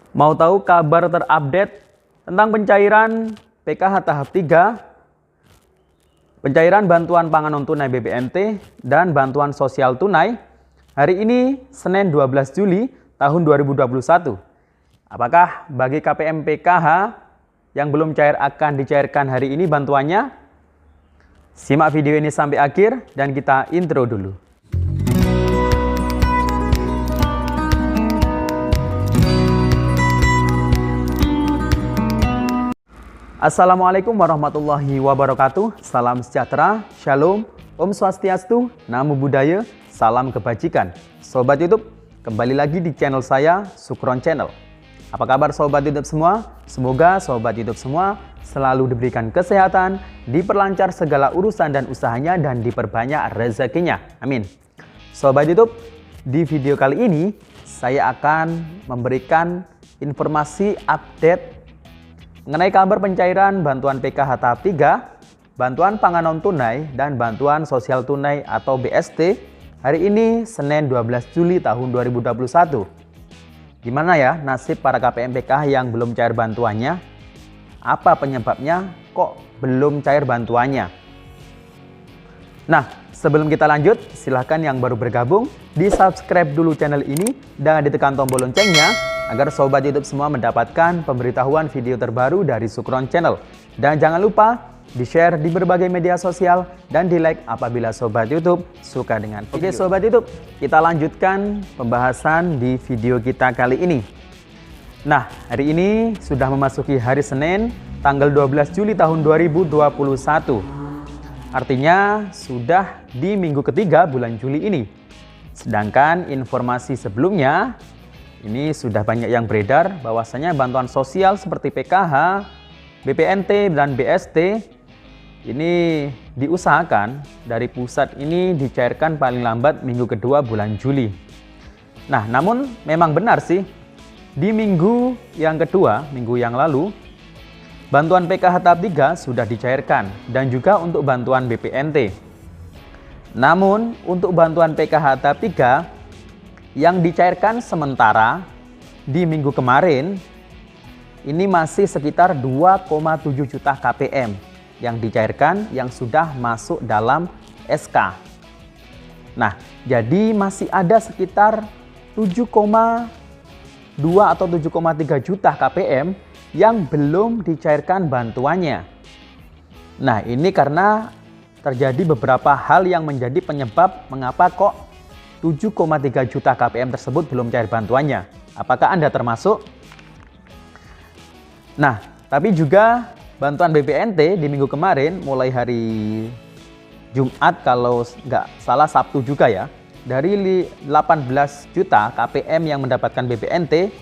Mau tahu kabar terupdate tentang pencairan PKH tahap 3, pencairan bantuan pangan non tunai BPNT, dan bantuan sosial tunai hari ini Senin 12 Juli tahun 2021. Apakah bagi KPM PKH yang belum cair akan dicairkan hari ini bantuannya? Simak video ini sampai akhir dan kita intro dulu. Assalamualaikum warahmatullahi wabarakatuh. Salam sejahtera, shalom, om swastiastu, namo buddhaya, salam kebajikan. Sobat YouTube, kembali lagi di channel saya, Sukron Channel. Apa kabar sobat YouTube semua? Semoga sobat YouTube semua selalu diberikan kesehatan, diperlancar segala urusan dan usahanya, dan diperbanyak rezekinya. Amin. Sobat YouTube, di video kali ini saya akan memberikan informasi update mengenai kabar pencairan bantuan PKH tahap 3, bantuan pangan non tunai, dan bantuan sosial tunai atau BST hari ini Senin 12 Juli tahun 2021. Gimana ya nasib para KPM PKH yang belum cair bantuannya? Apa penyebabnya kok belum cair bantuannya? Nah, sebelum kita lanjut, silahkan yang baru bergabung di subscribe dulu channel ini dan ditekan tombol loncengnya agar sobat YouTube semua mendapatkan pemberitahuan video terbaru dari Sukron Channel. Dan jangan lupa di-share di berbagai media sosial dan di-like apabila sobat YouTube suka dengan video. Oke sobat YouTube, kita lanjutkan pembahasan di video kita kali ini. Nah, hari ini sudah memasuki hari Senin tanggal 12 Juli tahun 2021. Artinya sudah di minggu ketiga bulan Juli ini. Sedangkan informasi sebelumnya ini sudah banyak yang beredar bahwasanya bantuan sosial seperti PKH, BPNT, dan BST ini diusahakan dari pusat ini dicairkan paling lambat minggu kedua bulan Juli. Nah, namun memang benar sih, di minggu yang kedua, minggu yang lalu, bantuan PKH tahap 3 sudah dicairkan dan juga untuk bantuan BPNT. Namun untuk bantuan PKH tahap 3 yang dicairkan sementara di minggu kemarin ini masih sekitar 2,7 juta KPM yang dicairkan yang sudah masuk dalam SK. Nah, jadi masih ada sekitar 7,2 atau 7,3 juta KPM yang belum dicairkan bantuannya. Nah, ini karena terjadi beberapa hal yang menjadi penyebab mengapa kok 7,3 juta KPM tersebut belum cair bantuannya. Apakah Anda termasuk? Nah, tapi juga bantuan BPNT di minggu kemarin mulai hari Jumat kalau nggak salah Sabtu juga ya. Dari 18 juta KPM yang mendapatkan BPNT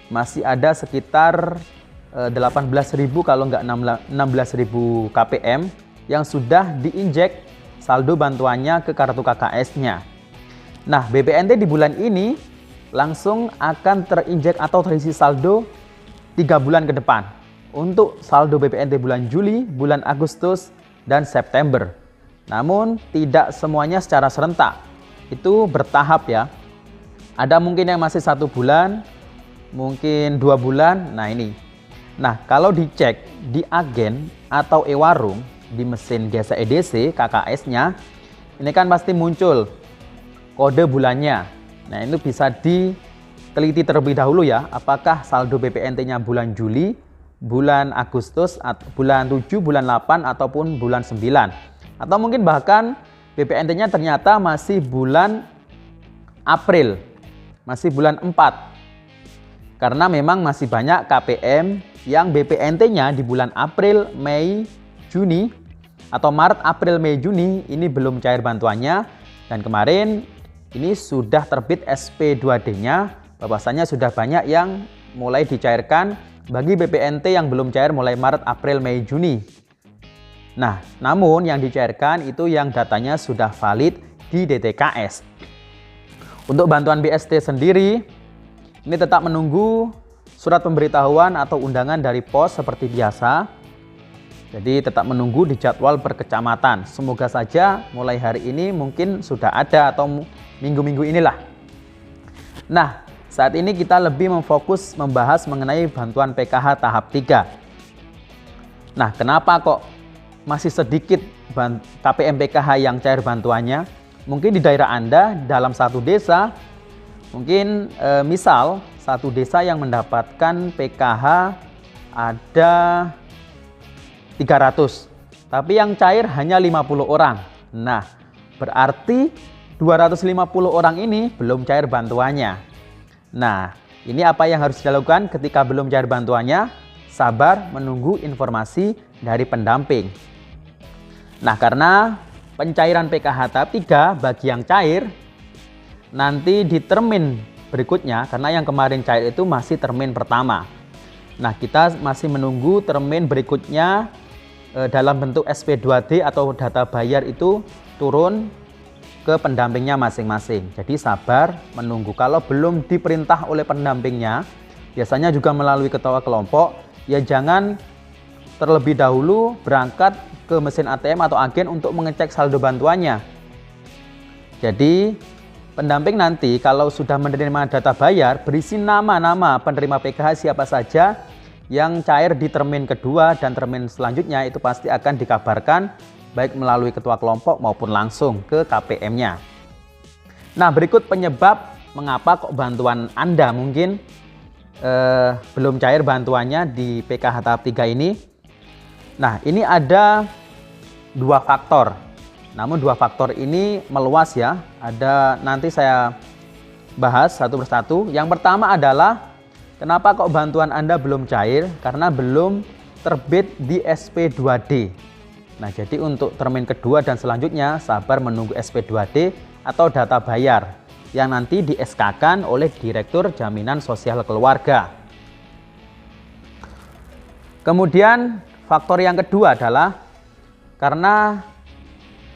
masih ada sekitar 18.000 kalau nggak 16.000 KPM yang sudah diinjek saldo bantuannya ke kartu KKS-nya. Nah, BPNT di bulan ini langsung akan terinjek atau terisi saldo 3 bulan ke depan. Untuk saldo BPNT bulan Juli, bulan Agustus, dan September. Namun tidak semuanya secara serentak. Itu bertahap ya. Ada mungkin yang masih 1 bulan, mungkin 2 bulan. Nah ini. Nah, kalau dicek di agen atau e-warung, di mesin jasa EDC, KKS-nya, ini kan pasti muncul kode bulannya. Nah, itu bisa diteliti terlebih dahulu ya, apakah saldo BPNT-nya bulan Juli, bulan Agustus, bulan 7, bulan 8, ataupun bulan 9. Atau mungkin bahkan BPNT-nya ternyata masih bulan April, masih bulan 4. Karena memang masih banyak KPM yang BPNT-nya di bulan April, Mei, Juni, atau Maret, April, Mei, Juni ini belum cair bantuannya. Dan kemarin ini sudah terbit SP2D-nya, bahwasanya sudah banyak yang mulai dicairkan bagi BPNT yang belum cair mulai Maret, April, Mei, Juni. Nah, namun yang dicairkan itu yang datanya sudah valid di DTKS. Untuk bantuan BST sendiri, ini tetap menunggu surat pemberitahuan atau undangan dari pos seperti biasa. Jadi tetap menunggu di jadwal per kecamatan. Semoga saja mulai hari ini mungkin sudah ada atau minggu-minggu inilah. Nah, saat ini kita lebih memfokus membahas mengenai bantuan PKH tahap 3. Nah, kenapa kok masih sedikit KPM PKH yang cair bantuannya? Mungkin di daerah Anda dalam satu desa, mungkin misal satu desa yang mendapatkan PKH ada 300, tapi yang cair hanya 50 orang. Nah, berarti 250 orang ini belum cair bantuannya. Nah, ini apa yang harus dilakukan ketika belum cair bantuannya? Sabar menunggu informasi dari pendamping. Nah, karena pencairan PKH tahap 3 bagi yang cair nanti di termin berikutnya, karena yang kemarin cair itu masih termin pertama. Nah, kita masih menunggu termin berikutnya dalam bentuk SP2D atau data bayar itu turun ke pendampingnya masing-masing. Jadi sabar menunggu. Kalau belum diperintah oleh pendampingnya, biasanya juga melalui ketua kelompok, ya jangan terlebih dahulu berangkat ke mesin ATM atau agen untuk mengecek saldo bantuannya. Jadi pendamping nanti kalau sudah menerima data bayar berisi nama-nama penerima PKH siapa saja yang cair di termin kedua dan termin selanjutnya, itu pasti akan dikabarkan baik melalui ketua kelompok maupun langsung ke KPM-nya. Nah, berikut penyebab mengapa kok bantuan Anda mungkin belum cair bantuannya di PKH tahap 3 ini. Nah, ini ada 2 faktor. Namun 2 faktor ini meluas ya. Nanti saya bahas satu persatu. Yang pertama adalah kenapa kok bantuan Anda belum cair? Karena belum terbit di SP2D. Nah, jadi untuk termin kedua dan selanjutnya sabar menunggu SP2D atau data bayar yang nanti di SK-kan oleh Direktur Jaminan Sosial Keluarga. Kemudian faktor yang kedua adalah karena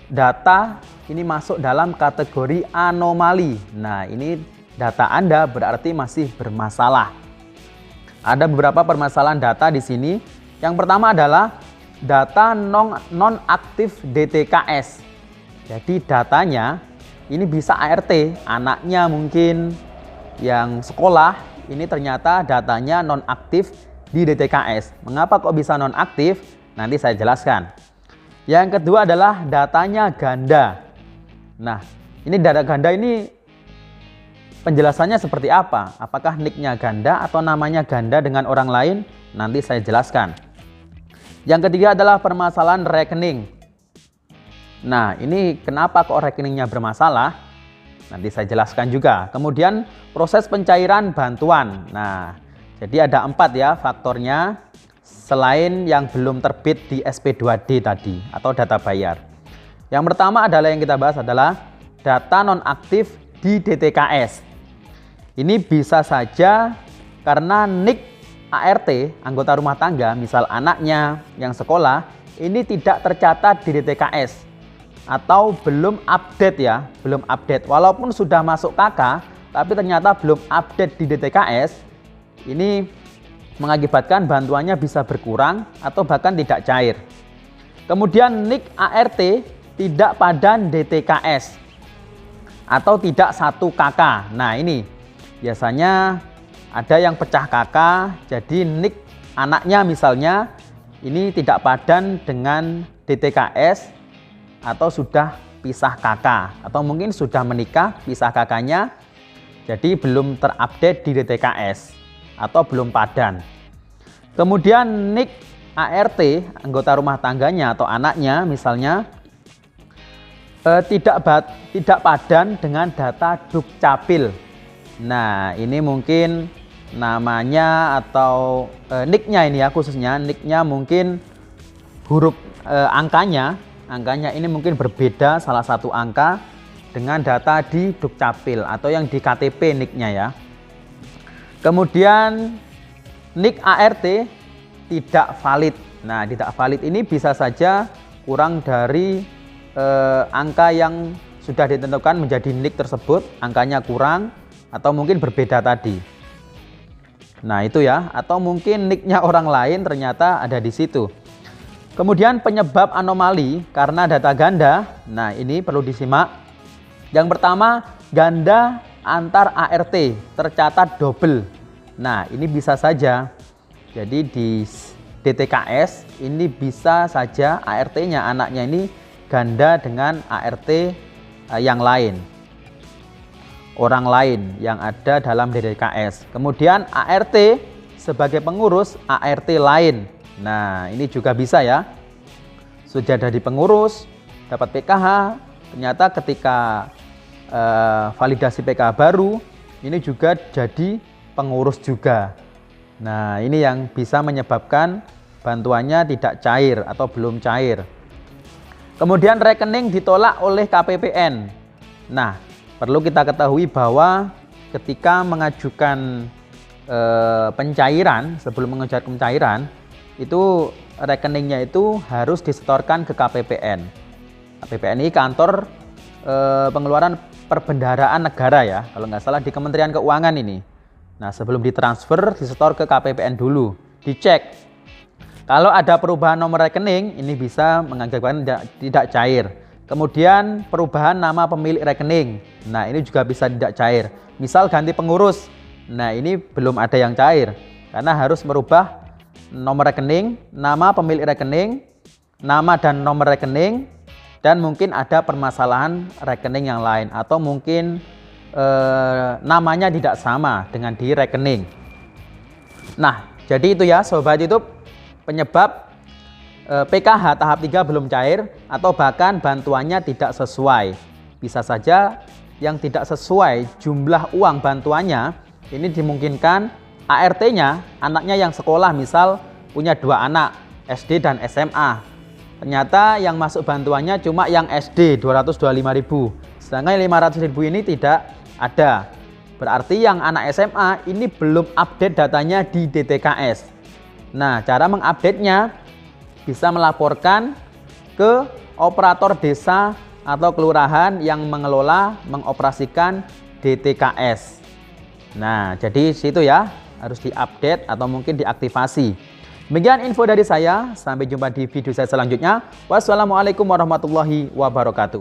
data ini masuk dalam kategori anomali. Nah, ini data Anda berarti masih bermasalah. Ada beberapa permasalahan data di sini. Yang pertama adalah data non-aktif DTKS. Jadi datanya ini bisa ART, anaknya mungkin yang sekolah, ini ternyata datanya non-aktif di DTKS. Mengapa kok bisa non-aktif? Nanti saya jelaskan. Yang kedua adalah datanya ganda. Nah, ini data ganda ini penjelasannya seperti apa? Apakah nicknya ganda atau namanya ganda dengan orang lain? Nanti saya jelaskan. Yang ketiga adalah permasalahan rekening. Nah, ini kenapa kok rekeningnya bermasalah? Nanti saya jelaskan juga. Kemudian proses pencairan bantuan. Nah, jadi ada 4 ya faktornya selain yang belum terbit di SP2D tadi atau data bayar. Yang pertama adalah yang kita bahas adalah data nonaktif di DTKS. Ini bisa saja karena NIK ART, anggota rumah tangga, misal anaknya yang sekolah, ini tidak tercatat di DTKS atau belum update ya, belum update. Walaupun sudah masuk KK, tapi ternyata belum update di DTKS, ini mengakibatkan bantuannya bisa berkurang atau bahkan tidak cair. Kemudian NIK ART tidak padan DTKS atau tidak satu KK. Nah, ini biasanya ada yang pecah KK, jadi NIK anaknya misalnya ini tidak padan dengan DTKS atau sudah pisah KK atau mungkin sudah menikah pisah KK-nya, jadi belum terupdate di DTKS atau belum padan. Kemudian NIK ART anggota rumah tangganya atau anaknya misalnya tidak padan dengan data Dukcapil. Nah, ini mungkin namanya atau nicknya ini ya, khususnya nicknya mungkin huruf angkanya ini mungkin berbeda salah satu angka dengan data di Dukcapil atau yang di KTP nicknya ya. Kemudian NIK ART tidak valid. Nah, tidak valid ini bisa saja kurang dari angka yang sudah ditentukan menjadi NIK tersebut, angkanya kurang atau mungkin berbeda tadi. Nah, itu ya, atau mungkin nicknya orang lain ternyata ada di situ. Kemudian penyebab anomali karena data ganda. Nah, ini perlu disimak. Yang pertama, ganda antar ART tercatat double. Nah, ini bisa saja. Jadi di DTKS ini bisa saja ART-nya anaknya ini ganda dengan ART yang lain. Orang lain yang ada dalam DTKS. Kemudian ART sebagai pengurus ART lain. Nah, ini juga bisa ya. Sudah jadi pengurus, dapat PKH, ternyata ketika validasi PKH baru, ini juga jadi pengurus juga. Nah, ini yang bisa menyebabkan bantuannya tidak cair atau belum cair. Kemudian rekening ditolak oleh KPPN. Nah, perlu kita ketahui bahwa ketika mengajukan pencairan, sebelum mengajukan pencairan, itu rekeningnya itu harus disetorkan ke KPPN. KPPN ini kantor pengeluaran perbendaharaan negara ya, kalau nggak salah di Kementerian Keuangan ini. Nah, sebelum ditransfer, disetor ke KPPN dulu, dicek. Kalau ada perubahan nomor rekening, ini bisa mengakibatkan tidak cair. Kemudian perubahan nama pemilik rekening, nah ini juga bisa tidak cair. Misal ganti pengurus, nah ini belum ada yang cair, karena harus merubah nomor rekening, nama pemilik rekening, nama dan nomor rekening, dan mungkin ada permasalahan rekening yang lain, atau mungkin namanya tidak sama dengan di rekening. Nah, jadi itu ya Sobat YouTube, penyebab PKH tahap 3 belum cair atau bahkan bantuannya tidak sesuai. Bisa saja yang tidak sesuai jumlah uang bantuannya, ini dimungkinkan ART-nya, anaknya yang sekolah misal punya 2 anak, SD dan SMA. Ternyata yang masuk bantuannya cuma yang SD 225.000, sedangkan 500.000 ini tidak ada. Berarti yang anak SMA ini belum update datanya di DTKS. Nah, cara mengupdate-nya bisa melaporkan ke operator desa atau kelurahan yang mengelola, mengoperasikan DTKS. Nah, jadi situ ya, harus diupdate atau mungkin diaktifasi. Demikian info dari saya, sampai jumpa di video saya selanjutnya. Wassalamualaikum warahmatullahi wabarakatuh.